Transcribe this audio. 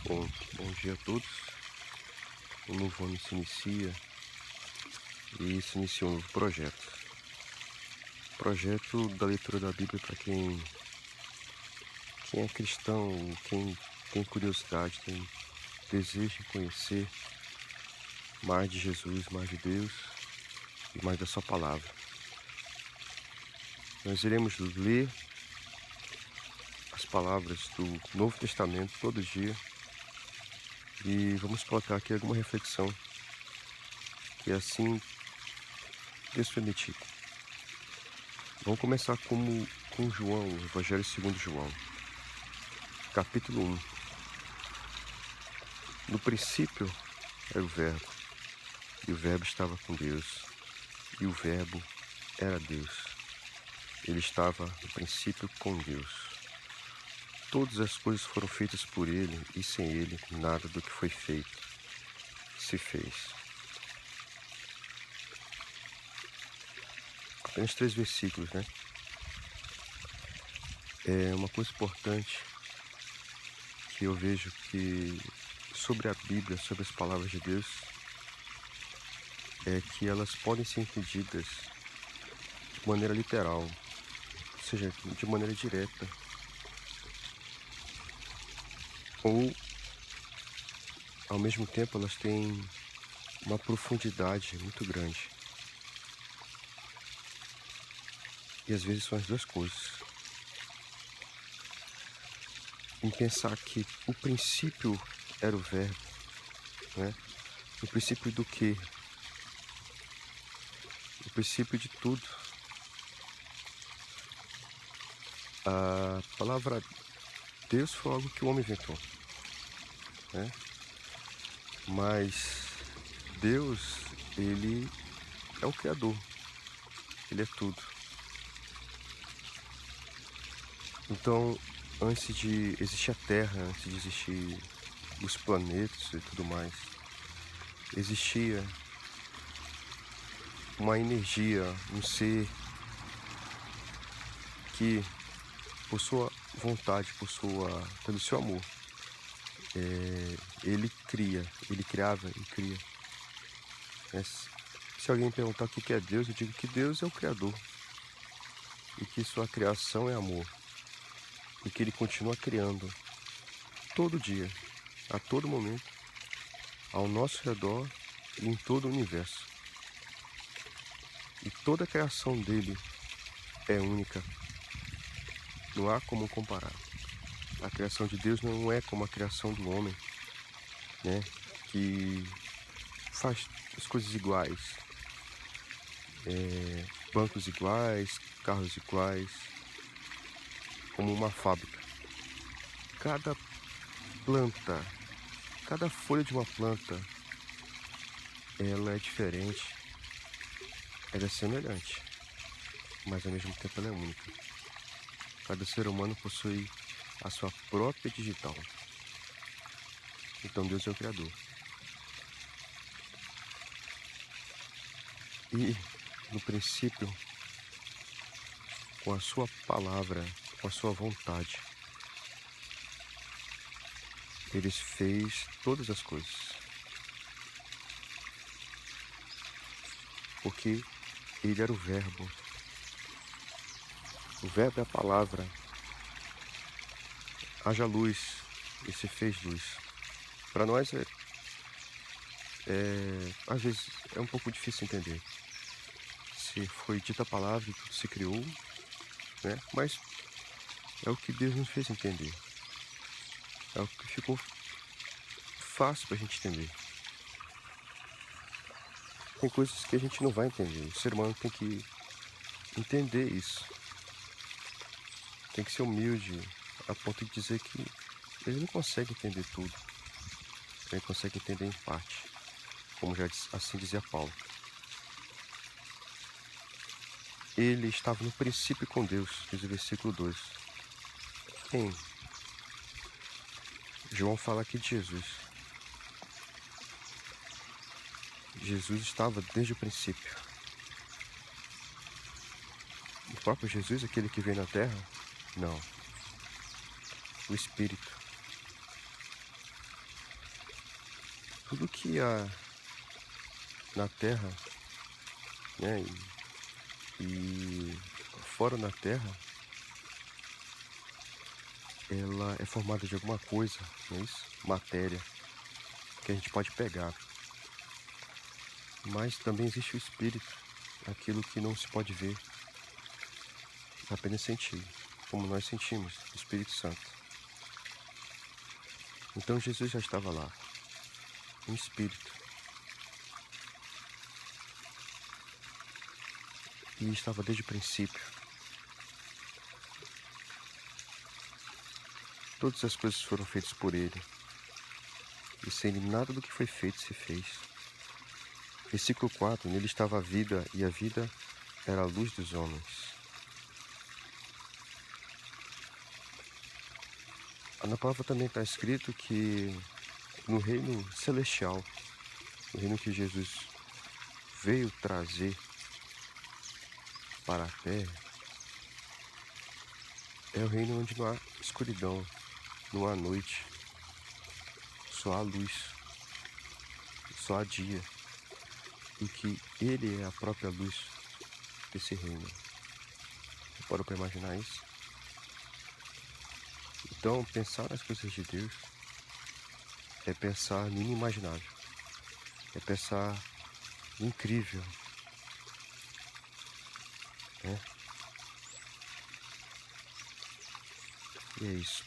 Bom dia a todos. Um novo ano se inicia e se inicia um novo projeto. Projeto da leitura da Bíblia para quem é cristão, quem tem curiosidade, tem desejo de conhecer mais de Jesus, mais de Deus e mais da sua palavra. Nós iremos ler as palavras do Novo Testamento todo dia e vamos colocar aqui alguma reflexão que assim Deus permitir. Vamos começar com João, o Evangelho segundo João, capítulo 1. No princípio era o Verbo, e o Verbo estava com Deus, e o Verbo era Deus. Ele estava no princípio com Deus. Todas as coisas foram feitas por ele, e sem ele nada do que foi feito se fez. Apenas 3 versículos, né? É uma coisa importante que eu vejo que sobre a Bíblia, sobre as palavras de Deus, é que elas podem ser entendidas de maneira literal, ou seja, de maneira direta, ou ao mesmo tempo elas têm uma profundidade muito grande. E às vezes são as duas coisas. Em pensar que o princípio era o Verbo, né? O princípio do quê? O princípio de tudo. A palavra Deus foi algo que o homem inventou, né? Mas Deus, ele é o Criador, ele é tudo. Então, antes de existir a Terra, antes de existir os planetas e tudo mais, existia uma energia, um ser que, por sua vontade, pelo seu amor, ele criava e cria. Se alguém perguntar o que é Deus, eu digo que Deus é o Criador e que sua criação é amor e que ele continua criando todo dia, a todo momento, ao nosso redor e em todo o universo. E toda a criação dele é única. Não há como comparar. A criação de Deus não é como a criação do homem, né? Que faz as coisas iguais. Bancos iguais, carros iguais, como uma fábrica. Cada planta, cada folha de uma planta, ela é diferente, ela é semelhante, mas ao mesmo tempo ela é única. Cada ser humano possui a sua própria digital. Então Deus é o Criador. E no princípio, com a sua palavra, com a sua vontade, ele fez todas as coisas. Porque ele era o Verbo. O Verbo é a palavra. Haja luz, e se fez luz. Para nós, às vezes, é um pouco difícil entender. Se foi dita a palavra e tudo se criou, né? Mas é o que Deus nos fez entender. É o que ficou fácil para a gente entender. Tem coisas que a gente não vai entender. O ser humano tem que entender isso. Tem que ser humilde a ponto de dizer que ele não consegue entender tudo. Ele consegue entender em parte, como já assim dizia Paulo. Ele estava no princípio com Deus, diz o versículo 2. Quem? João fala aqui de Jesus. Jesus estava desde o princípio. O próprio Jesus, aquele que veio na terra? Não. O Espírito. Tudo que há na Terra, né, e fora na Terra, ela é formada de alguma coisa, não é isso? Matéria, que a gente pode pegar. Mas também existe o espírito, aquilo que não se pode ver, apenas sentir, como nós sentimos, o Espírito Santo. Então Jesus já estava lá, em espírito, e estava desde o princípio. Todas as coisas foram feitas por ele, e sem ele nada do que foi feito se fez. Versículo 4, nele estava a vida, e a vida era a luz dos homens. Na palavra também está escrito que no reino celestial, o reino que Jesus veio trazer para a terra, é o reino onde não há escuridão, não há noite, só há luz, só há dia, e que Ele é a própria luz desse reino. Você parou para imaginar isso? Então, pensar nas coisas de Deus é pensar no inimaginável, é pensar no incrível, né? E é isso.